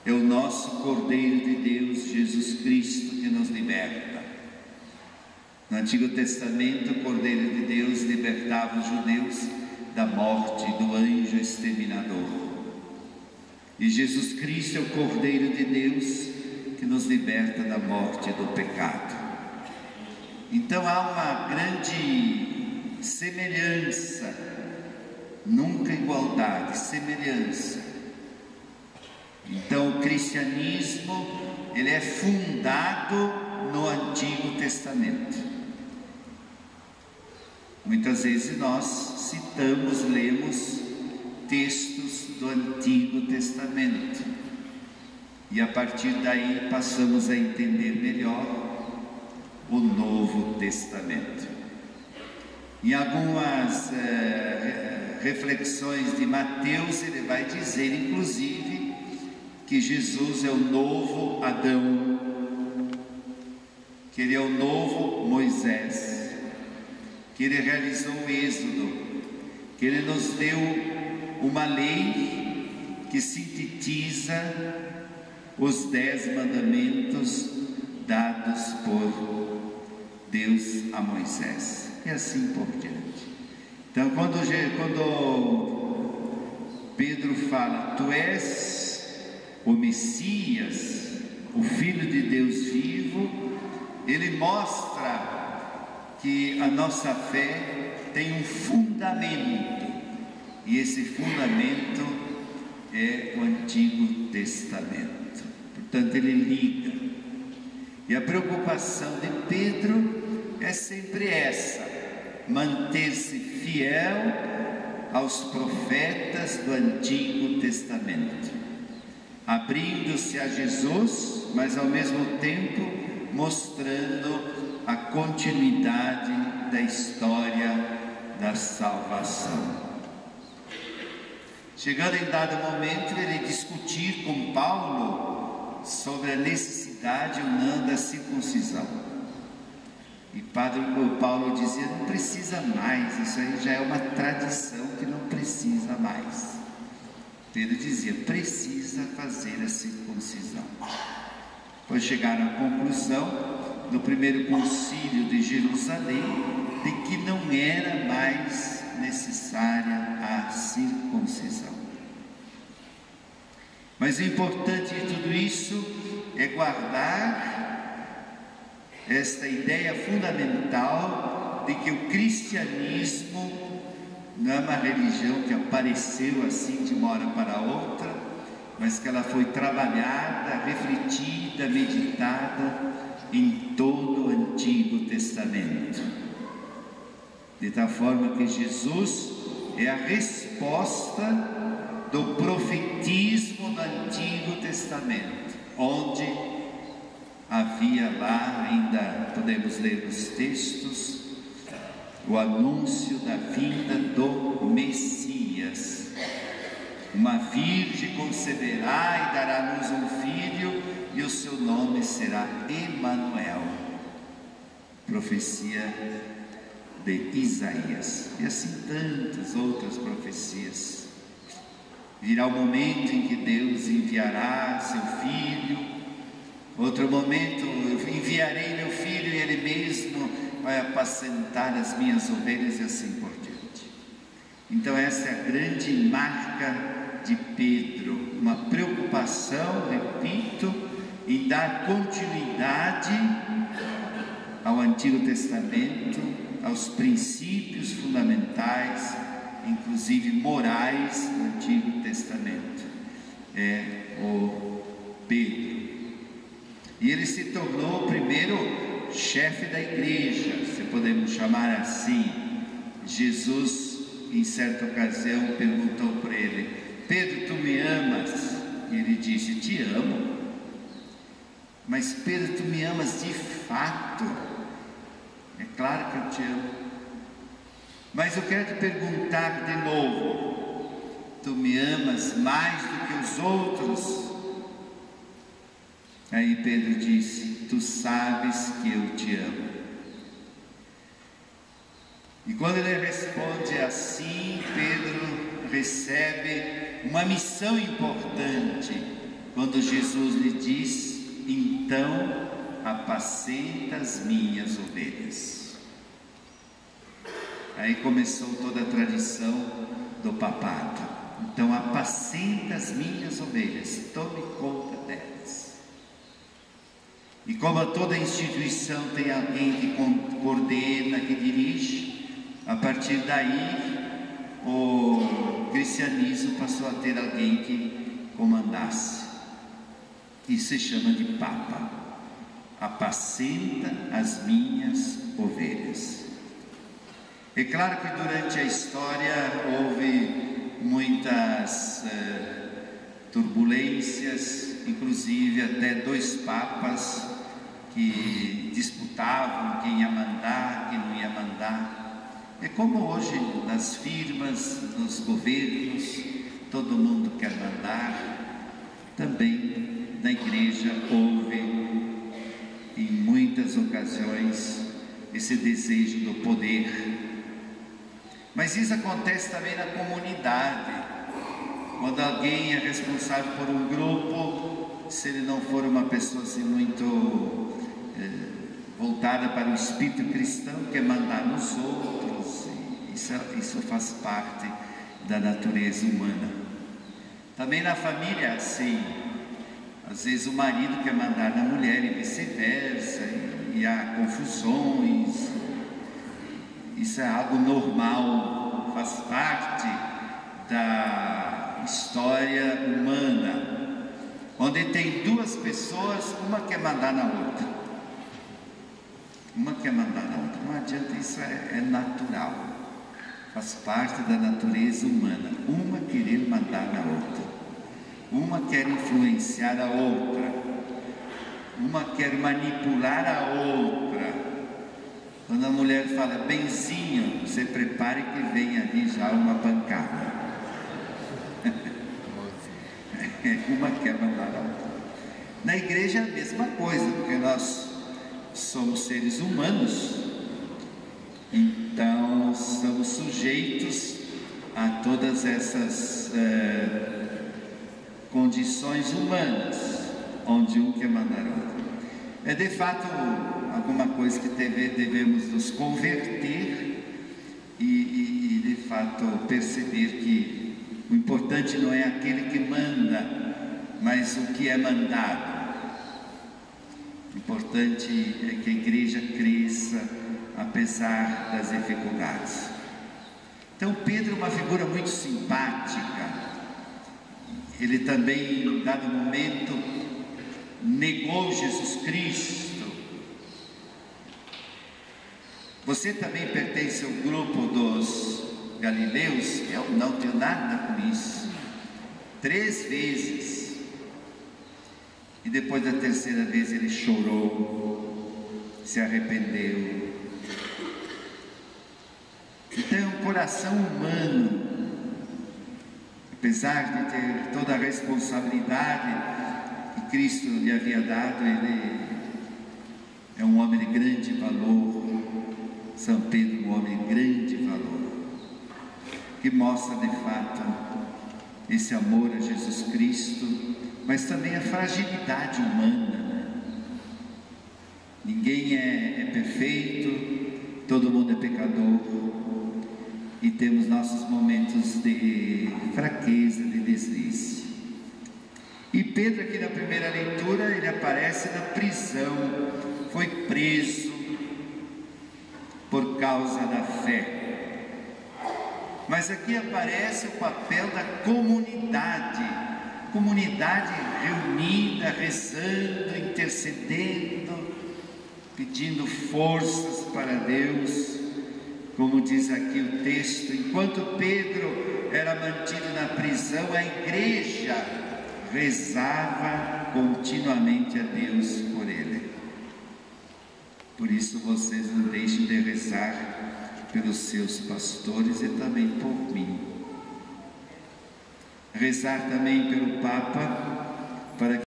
É o nosso Cordeiro de Deus, Jesus Cristo, que nos liberta. No Antigo Testamento, o Cordeiro de Deus libertava os judeus da morte do anjo exterminador. E Jesus Cristo é o Cordeiro de Deus que nos liberta da morte e do pecado. Então há uma grande semelhança, nunca igualdade, semelhança. Então o cristianismo, ele é fundado no Antigo Testamento. Muitas vezes nós citamos, lemos textos do Antigo Testamento e a partir daí passamos a entender melhor o Novo Testamento. Em algumas reflexões de Mateus, ele vai dizer inclusive que Jesus é o novo Adão, que ele é o novo Moisés, que ele realizou o Êxodo, que ele nos deu uma lei que sintetiza os 10 mandamentos dados por Deus a Moisés, e assim por diante. Então quando Pedro fala, tu és o Messias, o Filho de Deus vivo, ele mostra que a nossa fé tem um fundamento, e esse fundamento é o Antigo Testamento. Portanto, ele liga. E a preocupação de Pedro é sempre essa: manter-se fiel aos profetas do Antigo Testamento, abrindo-se a Jesus, mas ao mesmo tempo mostrando a continuidade da história da salvação. Chegando em dado momento, ele discutir com Paulo sobre a necessidade ou não da circuncisão. E Paulo dizia, não precisa mais, isso aí já é uma tradição que não precisa mais. Pedro dizia, precisa fazer a circuncisão. Pois chegaram à conclusão, no primeiro concílio de Jerusalém, de que não era mais necessária a circuncisão. Mas o importante de tudo isso é guardar esta ideia fundamental de que o cristianismo não é uma religião que apareceu assim de uma hora para outra, mas que ela foi trabalhada, refletida, meditada em todo o Antigo Testamento, de tal forma que Jesus é a resposta do profetismo do Antigo Testamento, onde havia lá, ainda podemos ler nos textos, o anúncio da vinda do Messias. Uma virgem conceberá e dará à luz um filho, e o seu nome será Emanuel. Profecia de Isaías, e assim tantas outras profecias. Virá o momento em que Deus enviará seu filho, outro momento, eu enviarei meu filho e ele mesmo vai apacentar as minhas ovelhas, e assim por diante. Então essa é a grande marca de Pedro, uma preocupação, repito, em dar continuidade ao Antigo Testamento, aos princípios fundamentais, inclusive morais do Antigo Testamento. É o Pedro. E ele se tornou o primeiro chefe da igreja, se podemos chamar assim. Jesus, em certa ocasião, perguntou para ele, Pedro, tu me amas? E ele disse, te amo. Mas Pedro, tu me amas de fato? É claro que eu te amo. Mas eu quero te perguntar de novo, tu me amas mais do que os outros? Aí Pedro disse, tu sabes que eu te amo. E quando ele responde assim, Pedro recebe uma missão importante, quando Jesus então apacenta as minhas ovelhas. Aí começou toda a tradição do papado. Então apacenta as minhas ovelhas, tome conta delas. E como toda instituição tem alguém que coordena, que dirige, a partir daí o cristianismo passou a ter alguém que comandasse. Isso se chama de Papa. Apacenta as minhas ovelhas. É claro que durante a história houve muitas turbulências, inclusive até 2 papas que disputavam quem ia mandar, quem não ia mandar. É como hoje nas firmas, nos governos, todo mundo quer mandar. Também na igreja houve, em muitas ocasiões, esse desejo do poder. Mas isso acontece também na comunidade. Quando alguém é responsável por um grupo, se ele não for uma pessoa assim muito voltada para o espírito cristão, quer mandar nos outros, isso faz parte da natureza humana. Também na família é assim. Às vezes o marido quer mandar na mulher e vice-versa, e há confusões. Isso é algo normal, faz parte da história humana, onde tem 2 pessoas, uma quer mandar na outra. Uma quer mandar na outra, não adianta, isso é natural, faz parte da natureza humana, uma querer mandar na outra, uma quer influenciar a outra, uma quer manipular a outra. Quando a mulher fala benzinho, você prepare que vem ali já uma pancada. Uma quer mandar a outra. Na igreja é a mesma coisa, porque nós somos seres humanos, então estamos sujeitos a todas essas condições humanas, onde um quer mandar outro. É de fato alguma coisa que devemos nos converter e de fato perceber que o importante não é aquele que manda, mas o que é mandado. O importante é que a igreja cresça apesar das dificuldades. Então Pedro é uma figura muito simpática. Ele também, em dado momento, negou Jesus Cristo. Você também pertence ao grupo dos galileus? Eu não tenho nada com isso. 3 vezes. E depois da 3ª vez ele chorou, se arrependeu. Então é um coração humano. Apesar de ter toda a responsabilidade que Cristo lhe havia dado, ele é um homem de grande valor. São Pedro, um homem de grande valor, que mostra de fato esse amor a Jesus Cristo, mas também a fragilidade humana. Ninguém é perfeito, todo mundo é pecador, e temos nossos momentos de fraqueza, de deslize. E Pedro, aqui na primeira leitura, ele aparece na prisão, foi preso por causa da fé. Mas aqui aparece o papel da comunidade reunida, rezando, intercedendo, pedindo forças para Deus. Como diz aqui o texto, enquanto Pedro era mantido na prisão, a igreja rezava continuamente a Deus por ele. Por isso vocês não deixem de rezar pelos seus pastores e também por mim. Rezar também pelo Papa, para que